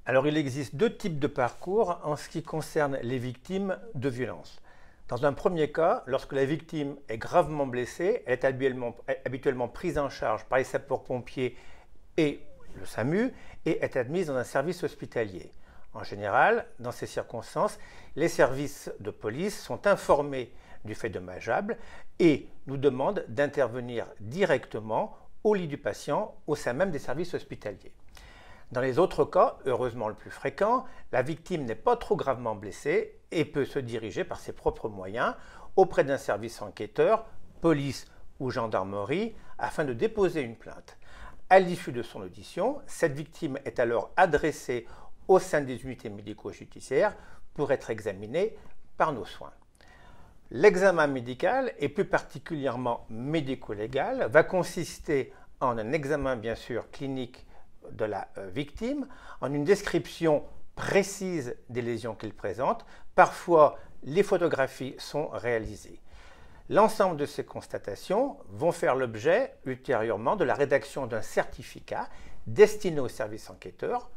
Alors, il existe deux types de parcours en ce qui concerne les victimes de violences. Dans un premier cas, lorsque la victime est gravement blessée, elle est habituellement prise en charge par les sapeurs-pompiers et le SAMU et est admise dans un service hospitalier. En général, dans ces circonstances, les services de police sont informés du fait dommageable et nous demandent d'intervenir directement au lit du patient au sein même des services hospitaliers. Dans les autres cas, heureusement le plus fréquent, la victime n'est pas trop gravement blessée et peut se diriger par ses propres moyens auprès d'un service enquêteur, police ou gendarmerie, afin de déposer une plainte. À l'issue de son audition, cette victime est alors adressée au sein des unités médico-judiciaires pour être examinée par nos soins. L'examen médical, et plus particulièrement médico-légal, va consister en un examen bien sûr clinique de la victime, en une description précise des lésions qu'il présente. Parfois, les photographies sont réalisées. L'ensemble de ces constatations vont faire l'objet ultérieurement de la rédaction d'un certificat destiné aux services enquêteurs,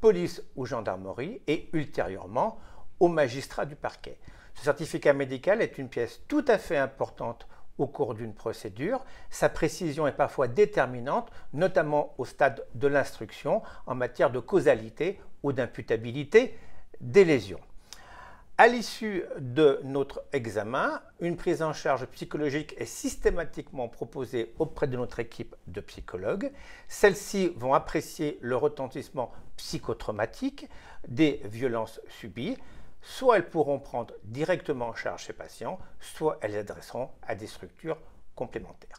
police ou gendarmerie et ultérieurement aux magistrats du parquet. Ce certificat médical est une pièce tout à fait importante au cours d'une procédure. Sa précision est parfois déterminante, notamment au stade de l'instruction en matière de causalité ou d'imputabilité des lésions. À l'issue de notre examen, une prise en charge psychologique est systématiquement proposée auprès de notre équipe de psychologues. Celles-ci vont apprécier le retentissement psychotraumatique des violences subies. Soit elles pourront prendre directement en charge ces patients, soit elles les adresseront à des structures complémentaires.